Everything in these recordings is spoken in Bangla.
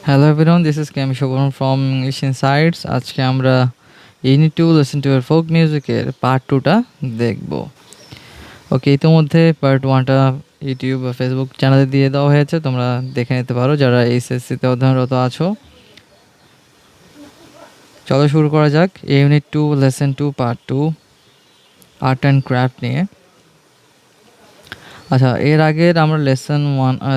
হ্যালো এভরিওয়ান, দিস ইজ কেম শোভন ফ্রম ইংলিশ ইনসাইটস। আজকে আমরা you need to listen to your folk মিউজিকের পার্ট 2টা দেখব। ওকে, ইতিমধ্যে পার্ট 1টা ইউটিউব বা ফেসবুক চ্যানেলে দিয়ে দেওয়া হয়েছে, তোমরা দেখে নিতে পারো যারা এইচএসসিতে অধ্যয়নরত আছো। চলো শুরু করা যাক। Unit 2 lesson 2 part 2 art and craft নিয়ে। আচ্ছা, এর আগের আমরা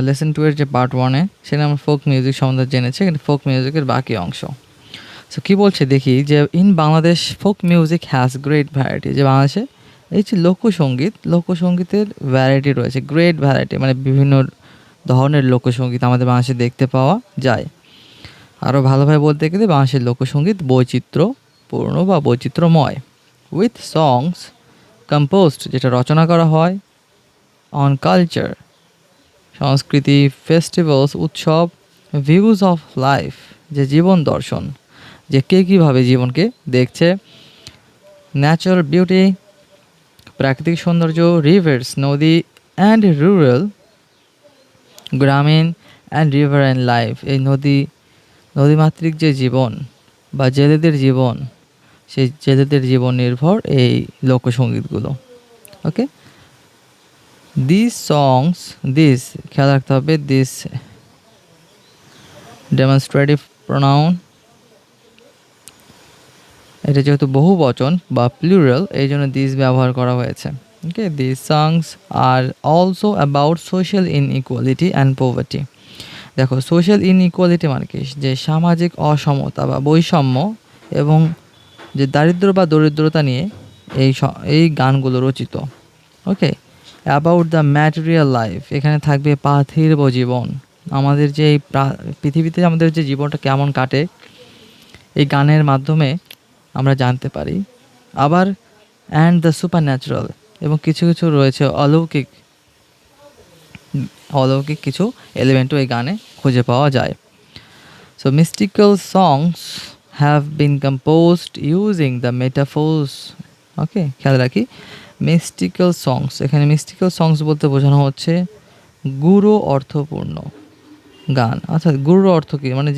লেসন 2 এর যে পার্ট 1-এ সেটা আমরা ফোক মিউজিক সম্বন্ধে জেনেছি, কিন্তু ফোক মিউজিকের বাকি অংশ। সো কী বলছে দেখি, যে in Bangladesh folk music has great variety. যে বাংলাদেশে এই যে লোকসঙ্গীতের ভ্যারাইটি রয়েছে, গ্রেট ভ্যারাইটি, মানে বিভিন্ন ধরনের লোকসঙ্গীত আমাদের বাংলাদেশে দেখতে পাওয়া যায়। আরও ভালোভাবে বলতে গেলে বাংলাদেশের লোকসঙ্গীত বৈচিত্র্যপূর্ণ বা বৈচিত্র্যময়, উইথ সংস কম্পোজড, যেটা রচনা করা হয়, অন কালচার, সংস্কৃতি, ফেস্টিভ্যালস, উৎসব, ভিউজ অফ লাইফ, যে জীবন দর্শন, যে কে কীভাবে জীবনকে দেখছে, ন্যাচারাল বিউটি, প্রাকৃতিক সৌন্দর্য, রিভার্স, নদী, অ্যান্ড রুরাল, গ্রামীণ, অ্যান্ড রিভার অ্যান্ড লাইফ, এই নদীমাতৃক যে জীবন বা জেলেদের জীবন, সেই জেলেদের জীবন নির্ভর এই লোকসঙ্গীতগুলো। ওকে, দিস খেয়াল রাখতে হবে, দিস ডেমনস্ট্রেটিভ প্রোনাউন, এটা যেহেতু বহু বচন বা প্লুরাল, এই জন্য দিস ব্যবহার করা হয়েছে। Okay, this songs are also about social inequality and poverty. দেখো, সোশ্যাল ইনইকুয়ালিটি মানে কি, যে সামাজিক অসমতা বা বৈষম্য এবং যে দারিদ্র বা দরিদ্রতা নিয়ে এই গানগুলো রচিত। ওকে, অ্যাবাউট দ্য ম্যাটেরিয়াল লাইফ, এখানে থাকবে পার্থিব জীবন, আমাদের যে এই পৃথিবীতে আমাদের যে জীবনটা কেমন কাটে, এই গানের মাধ্যমে আমরা জানতে পারি। আবার অ্যান্ড দ্য সুপার ন্যাচারাল, এবং কিছু কিছু রয়েছে অলৌকিক কিছু এলিমেন্টও এই গানে খুঁজে পাওয়া যায়। So mystical songs have been composed using the metaphors. Okay, খেয়াল রাখি, মিস্টিক্যাল সংস, এখানে মিস্টিক্যাল সংস বলতে বোঝানো হচ্ছে গূঢ় অর্থপূর্ণ গান। আচ্ছা, গূঢ় অর্থ কী, মানে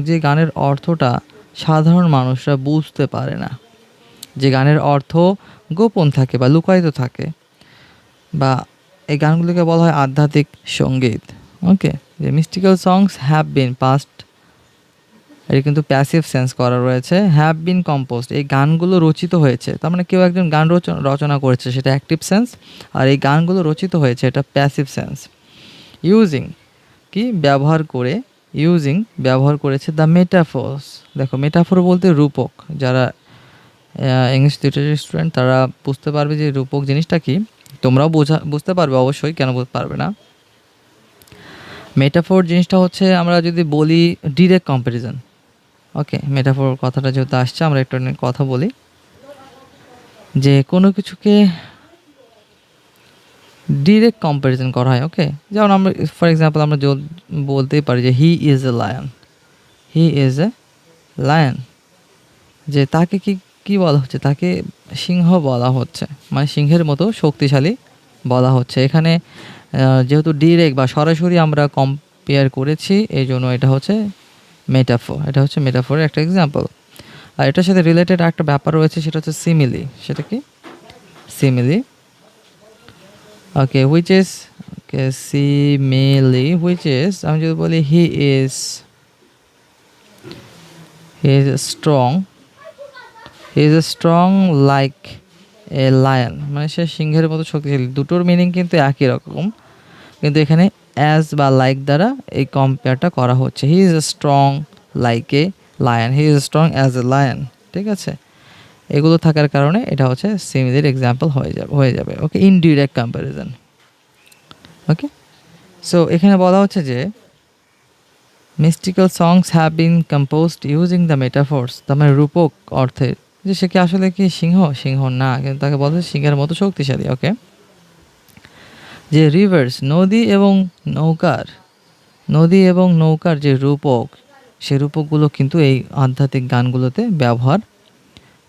যে গানের অর্থটা সাধারণ মানুষরা বুঝতে পারে না, যে গানের অর্থ গোপন থাকে বা লুকায়িত থাকে, বা এই গানগুলোকে বলা হয় আধ্যাত্মিক সঙ্গীত। ওকে, যে mystical songs have bin past, এটা কিন্তু প্যাসিভ সেন্স করা রয়েছে। হ্যাভ বিন কম্পোজড, এই গানগুলো রচিত হয়েছে, তার মানে কেউ একজন গান রচনা করেছে, সেটা অ্যাক্টিভ সেন্স। আর এই গানগুলো রচিত হয়েছে, এটা প্যাসিভ সেন্স। ইউজিং কি, ব্যবহার করেছে দ্য মেটাফোর্স। দেখো, মেটাফোর বলতে রূপক, যারা ইংলিশ লিটারেচার স্টুডেন্ট তারা বুঝতে পারবে যে রূপক জিনিসটা কি। তোমরাও বুঝতে পারবে অবশ্যই, কেন পারবে না। মেটাফোর জিনিসটা হচ্ছে, আমরা যদি বলি ডিরেক্ট কম্প্যারিজন। ওকে, মেটাফোর কথাটা যেহেতু আসছে, আমরা একটু কথা বলি, যে কোনো কিছুকে ডিরেক্ট কম্প্যারিজন করা হয়। ওকে, যেমন আমরা ফর এক্সাম্পল আমরা বলতেই পারি যে হি ইজ এ লায়ন, যে তাকে কি বলা হচ্ছে, তাকে সিংহ বলা হচ্ছে, মানে সিংহের মতো শক্তিশালী বলা হচ্ছে। এখানে যেহেতু ডিরেক্ট বা সরাসরি আমরা কম্পেয়ার করেছি, এই জন্য এটা হচ্ছে মেটাফোরের একটা এক্সাম্পল। আর এটার সাথে রিলেটেড একটা ব্যাপার রয়েছে, সেটা হচ্ছে সিমিলি। সেটা কি? সিমিলি। ওকে, আমি যদি বলি he is strong like a lion, মানে সে সিংহের মতো শক্তিশালী। দুটোর মিনিং কিন্তু একই রকম, কিন্তু এখানে অ্যাজ বা লাইক দ্বারা এই কম্পেয়ারটা করা হচ্ছে। He is strong like a lion, he is strong as a lion. ঠিক আছে, এগুলো থাকার কারণে এটা হচ্ছে সিমিলির এক্সাম্পল হয়ে যাবে। ওকে, ইনডিরেক্ট কম্প্যারিজন। ওকে, সো এখানে বলা হচ্ছে যে mystical songs have been composed using the metaphors, তার মানে রূপক অর্থের, যে সে কি আসলে কি সিংহ না, কিন্তু তাকে বলা হচ্ছে সিংহের মতো শক্তিশালী। ওকে, যে রিভার্স, নদী এবং নৌকার যে রূপক, সে রূপকগুলো কিন্তু এই আধ্যাত্মিক গানগুলোতে ব্যবহার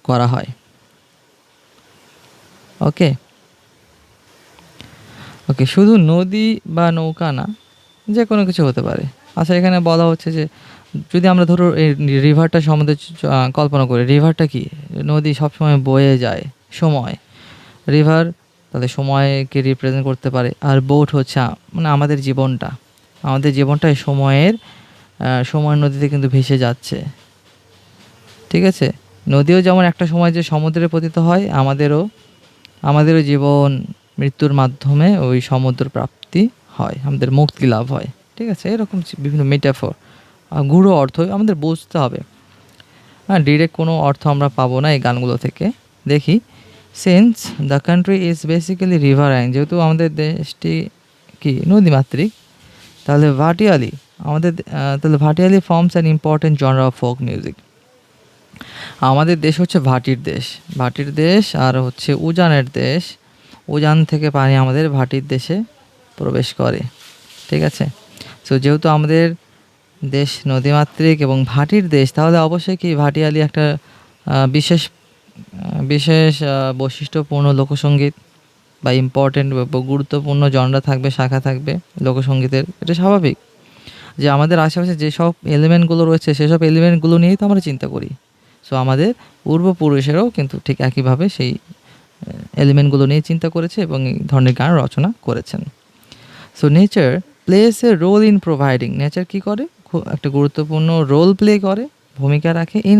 করা হয়। ওকে, শুধু নদী বা নৌকা না, যে কোনো কিছু হতে পারে। আচ্ছা, এখানে বলা হচ্ছে যে যদি আমরা ধরো এই রিভারটা সম্বন্ধে কল্পনা করি, রিভারটা কি? নদী সবসময় বয়ে যায়, সময়। রিভার তাহলে সময়কে রিপ্রেজেন্ট করতে পারে। আর বোট হচ্ছে মানে আমাদের জীবনটা, আমাদের জীবনটা এই সময়ের নদীতে কিন্তু ভেসে যাচ্ছে। ঠিক আছে? নদীও যেমন একটা সময় যে সমুদ্রে পতিত হয়, আমাদেরও জীবন মৃত্যুর মাধ্যমে ওই সমুদ্র প্রাপ্তি হয়, আমাদের মুক্তি লাভ হয়। ঠিক আছে? এরকম বিভিন্ন মেটাফর, গূঢ় অর্থ আমাদের বুঝতে হবে। হ্যাঁ, ডিরেক্ট কোনো অর্থ আমরা পাবো না এই গানগুলো থেকে। দেখি, since the country is basically riverine, যেহেতু আমাদের দেশটি কি নদীমাতৃক, তাহলে Bhatiali forms an important genre of folk music. আমাদের দেশ হচ্ছে ভাটির দেশ আর হচ্ছে উজানের দেশ। উজান থেকে পানি আমাদের ভাটির দেশে প্রবেশ করে। ঠিক আছে? সো যেহেতু আমাদের দেশ নদীমাতৃক এবং ভাটির দেশ, তাহলে অবশ্যই কি ভাটিয়ালি একটা বিশেষ বিশেষ বৈশিষ্ট্যপূর্ণ লোকসঙ্গীত বা ইম্পর্টেন্ট বা গুরুত্বপূর্ণ জনরা থাকবে, শাখা থাকবে লোকসঙ্গীতের। এটা স্বাভাবিক যে আমাদের আশেপাশে যেসব এলিমেন্টগুলো রয়েছে সেসব এলিমেন্টগুলো নিয়েই তো আমরা চিন্তা করি। সো আমাদের পূর্বপুরুষেরাও কিন্তু ঠিক একইভাবে সেই এলিমেন্টগুলো নিয়ে চিন্তা করেছে এবং এই ধরনের গান রচনা করেছেন। So nature plays a role in providing, nature কী করে? খুব একটা গুরুত্বপূর্ণ রোল প্লে করে, ভূমিকা রাখে ইন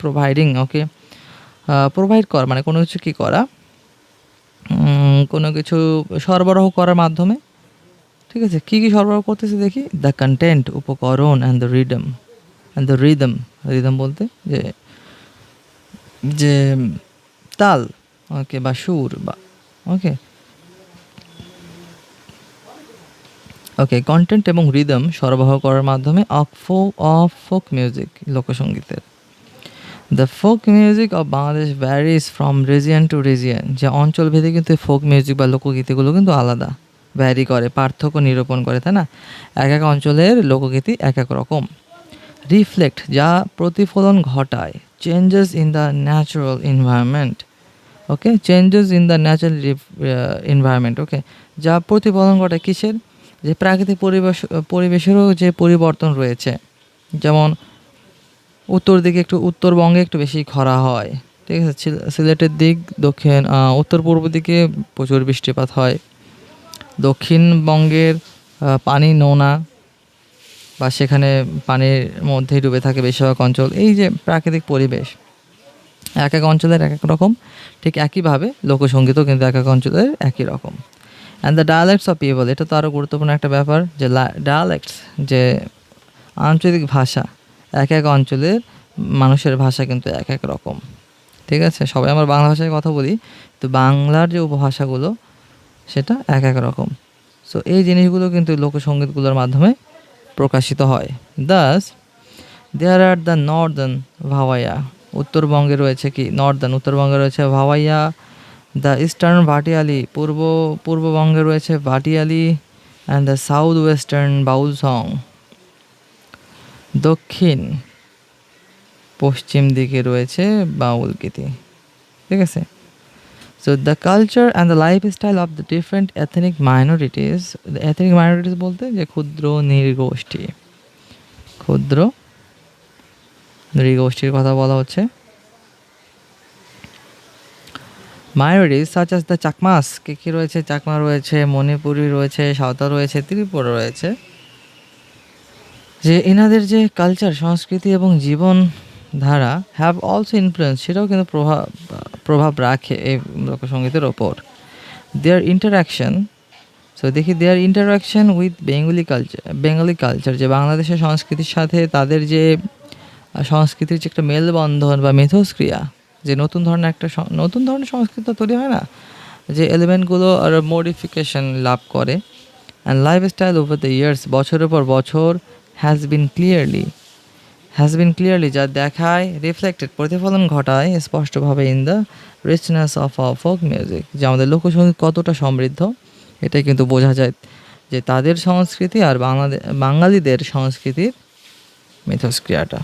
প্রোভাইডিং। ওকে, প্রোভাইড করা মানে কোনো কিছু কী করা, কোনো কিছু সরবরাহ করার মাধ্যমে। ঠিক আছে? কী কী সরবরাহ করতেছে দেখি, দ্য কন্টেন্ট উপকরণ অ্যান্ড দ্য রিদম বলতে যে যে তাল, ওকে, বা সুর, বা ওকে কন্টেন্ট এবং রিদম সরবরাহ করার মাধ্যমে অফ ফোক মিউজিক, লোকসঙ্গীতের। The folk music of Bangladesh varies from region to region, যে অঞ্চলভেদে কিন্তু ফোক মিউজিক বা লোকগীতিগুলো কিন্তু আলাদা, ভ্যারি করে, পার্থক্য নিরূপণ করে, তাই না? এক এক অঞ্চলের লোকগীতি এক এক রকম। রিফ্লেক্ট, যা প্রতিফলন ঘটায়, changes in the natural environment. Okay, changes in the natural environment. Okay, যা প্রতিফলন ঘটায় কিসের? যে প্রাকৃতিক পরিবেশেরও যে পরিবর্তন রয়েছে। যেমন উত্তরবঙ্গে একটু বেশি খরা হয়। ঠিক আছে? সিলেটের দিক, উত্তর পূর্ব দিকে প্রচুর বৃষ্টিপাত হয়। দক্ষিণবঙ্গের পানি নোনা বা সেখানে পানির মধ্যেই ডুবে থাকে বেশিরভাগ অঞ্চল। এই যে প্রাকৃতিক পরিবেশ এক এক অঞ্চলের এক এক রকম, ঠিক একইভাবে লোকসঙ্গীতও কিন্তু এক এক অঞ্চলের একই রকম। অ্যান্ড দ্য ডায়ালেক্টস অফ পিপল, এটা তো আরও গুরুত্বপূর্ণ একটা ব্যাপার, যে ডায়ালেক্টস, যে আঞ্চলিক ভাষা, এক এক অঞ্চলের মানুষের ভাষা কিন্তু এক এক রকম। ঠিক আছে? সবাই আমরা বাংলা ভাষায় কথা বলি, তো বাংলার যে উপভাষাগুলো সেটা এক এক রকম। সো এই জিনিসগুলো কিন্তু লোকসঙ্গীতগুলোর মাধ্যমে প্রকাশিত হয়। দাস দেয়ার আর দ্য নর্দার্ন ভাওয়াইয়া, উত্তরবঙ্গে রয়েছে কি উত্তরবঙ্গে রয়েছে ভাওয়াইয়া। দ্য ইস্টার্ন ভাটিয়ালি, পূর্ববঙ্গে রয়েছে Bhatiali. And the south western Baul song, দক্ষিণ পশ্চিম দিকে রয়েছে বাউল গীতি। ঠিক আছে? So the culture and the lifestyle of the different ethnic minorities বলতে যে ক্ষুদ্র নৃগোষ্ঠীর কথা বলা হচ্ছে। Minorities such as the Chakmas, কে রয়েছে? চাকমা রয়েছে, মণিপুরি রয়েছে, সাঁওতাল রয়েছে, ত্রিপুরা রয়েছে। যে এনাদের যে কালচার, সংস্কৃতি এবং জীবনধারা হ্যাভ অলসো ইনফ্লুয়েন্স, সেটাও কিন্তু প্রভাব রাখে এই লোকসঙ্গীতের ওপর। দেয়ার ইন্টারাকশন উইথ বেঙ্গলি কালচার, যে বাংলাদেশের সংস্কৃতির সাথে তাদের যে সংস্কৃতির যে একটা মেলবন্ধন বা মিথস্ক্রিয়া, যে নতুন ধরনের সংস্কৃতি তৈরি হয় না, যে এলিমেন্টগুলো আর মডিফিকেশন লাভ করে। And lifestyle over the years, বছরের পর বছর হ্যাজ বিন ক্লিয়ারলি, যা দেখায়, রিফ্লেক্টেড, প্রতিফলন ঘটায় স্পষ্টভাবে in the richness of our folk music, যে আমাদের লোকসঙ্গীত কতটা সমৃদ্ধ এটাই কিন্তু বোঝা যায় যে তাদের সংস্কৃতি আর বাঙালিদের সংস্কৃতির মিথস্ক্রিয়াটা।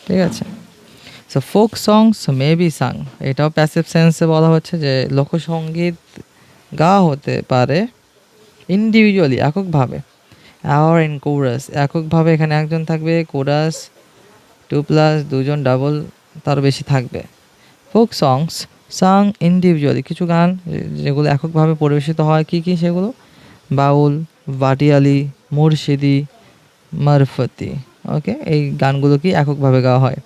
ঠিক আছে? So folk songs may be sung, এটাও প্যাসিভ সেন্সে বলা হচ্ছে যে লোকসঙ্গীত গাওয়া হতে পারে ইন্ডিভিজুয়ালি, এককভাবে, আর ইন কোরাস, এককভাবে এখানে একজন থাকবে, কোরাস 2 প্লাস দুজন ডাবল তার বেশি থাকবে। ফোক সংস সাং ইন্ডিভিজুয়ালি, কিছু গান যেগুলো এককভাবে পরিবেশিত হয়, কি কি সেগুলো? বাউল, ভাটিয়ালি, মুর্শিদি, মারফতি। ওকে, এই গানগুলো কি এককভাবে গাওয়া হয়?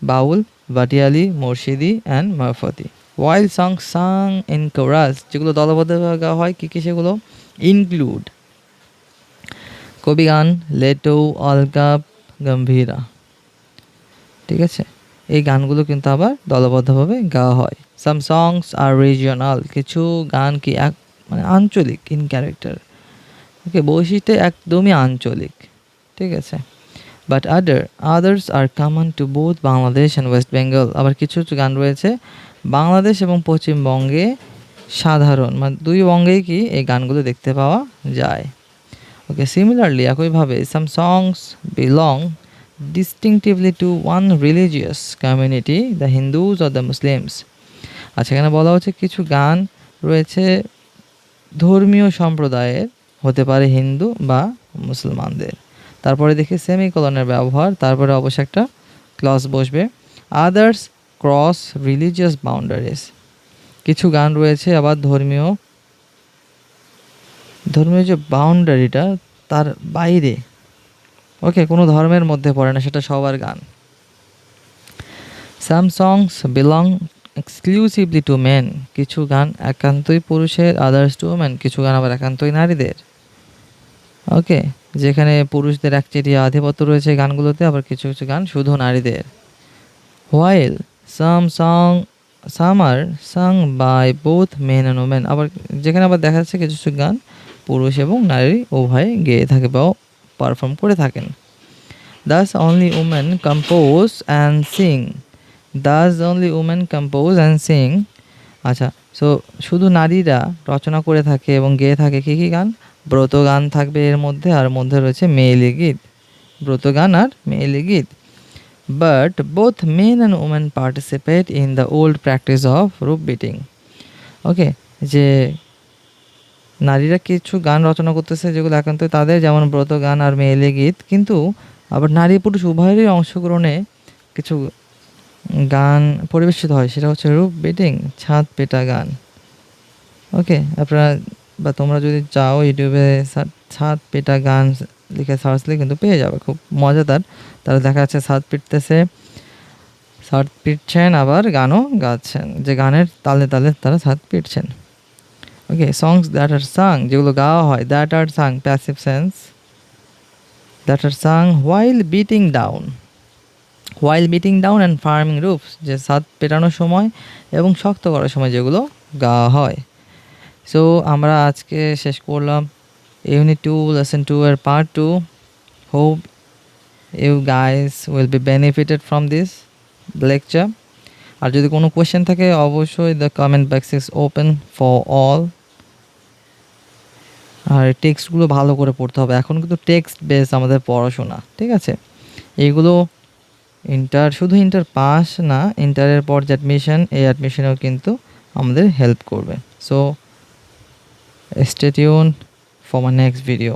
Baul, Bhatiali, Murshidi and Marfati. While song sung in chorus, যেগুলো দলবদ্ধভাবে গাওয়া হয়, কি কি সেগুলো? ইনক্লুড কবি গান, লেটো, অলকাপ, গম্ভীরা। ঠিক আছে, এই গানগুলো কিন্তু আবার দলবদ্ধভাবে গাওয়া হয়। সাম সংস আর রিজিওনাল, কিছু গান কি এক মানে আঞ্চলিক, ইন ক্যারেক্টার। ওকে, বৈশিষ্ট্যে একদমই আঞ্চলিক। ঠিক আছে। But others are common to both Bangladesh and West Bengal, আবার কিছু কিছু গান রয়েছে বাংলাদেশ এবং পশ্চিমবঙ্গে সাধারণ, মানে দুই বঙ্গেই কি এই গানগুলো দেখতে পাওয়া যায়। ওকে, সিমিলারলি একইভাবে সাম সংস belong distinctively to one religious community, the Hindus or the Muslims. আচ্ছা, এখানে বলা হচ্ছে কিছু গান রয়েছে ধর্মীয় সম্প্রদায়ের, হতে পারে হিন্দু বা মুসলমানদের। তারপরে দেখি সেমিকোলনের ব্যবহার, তারপরে অবশ্যই একটা ক্লজ বসবে। আদার্স ক্রস রিলিজিয়াস বাউন্ডারিজ, কিছু গান রয়েছে আবার ধর্মীয় যে বাউন্ডারিটা তার বাইরে। ওকে, কোনো ধর্মের মধ্যে পড়ে না, সেটা সবার গান। সাম সংস বিলং এক্সক্লুসিভলি টু মেন, কিছু গান একান্তই পুরুষের, আদার্স টু ওমেন, কিছু গান আবার একান্তই নারীদের। ওকে, যেখানে পুরুষদের একচেটিয়া আধিপত্য রয়েছে গানগুলোতে, আবার কিছু কিছু গান শুধু নারীদের। While some are sung by both men and women, আবার যেখানে আবার দেখা যাচ্ছে কিছু কিছু গান পুরুষ এবং নারী উভয় গেয়ে থাকে বা পারফর্ম করে থাকেন। Thus only women compose and sing. আচ্ছা, সো শুধু নারীরা রচনা করে থাকে এবং গেয়ে থাকে কী কী গান? ব্রত গান থাকবে এর মধ্যে, আর মধ্যে রয়েছে মেয়েলি গীত, ব্রত গান আর মেয়েলি গীত। But both men and women participate in the old practice of রূপ বিটিং। ওকে, যে নারীরা কিছু গান রচনা করতেছে যেগুলো একান্তই তাদের, যেমন ব্রত গান আর মেয়েলি গীত, কিন্তু আবার নারী পুরুষ উভয়েরই অংশগ্রহণে কিছু গান পরিবেশিত হয়, সেটা হচ্ছে রূপ বিটিং, ছাদ পেটা গান। ওকে, আপনারা বা তোমরা যদি চাও ইউটিউবে ছাদ পেটা গান লিখে সার্চ দিলে কিন্তু পেয়ে যাবে, খুব মজাদার। তারা দেখা যাচ্ছে ছাদ পিটছেন আবার গানও গাচ্ছেন, যে গানের তালে তালে তারা ছাদ পিটছেন। ওকে, সংস দ্যাট আর সাং, যেগুলো গাওয়া হয়, that are sung passive sense, that are sung while beating down and firming roofs, যে ছাদ পেটানোর সময় এবং শক্ত করার সময় যেগুলো গাওয়া হয়। সো আমরা আজকে শেষ করলাম ইউনিট 2 লেসন 2 এর part 2। Hope you guys will be benefited from this lecture. আর যদি কোনো কোয়েশ্চেন থাকে অবশ্যই the comment box is open for all. আর টেক্সটগুলো ভালো করে পড়তে হবে, এখন কিন্তু টেক্সট বেস আমাদের পড়াশোনা। ঠিক আছে, এইগুলো শুধু ইন্টার পাস না, ইন্টারের পর যে অ্যাডমিশন, এই অ্যাডমিশনেও কিন্তু আমাদের হেল্প করবে। So stay tune for my next video.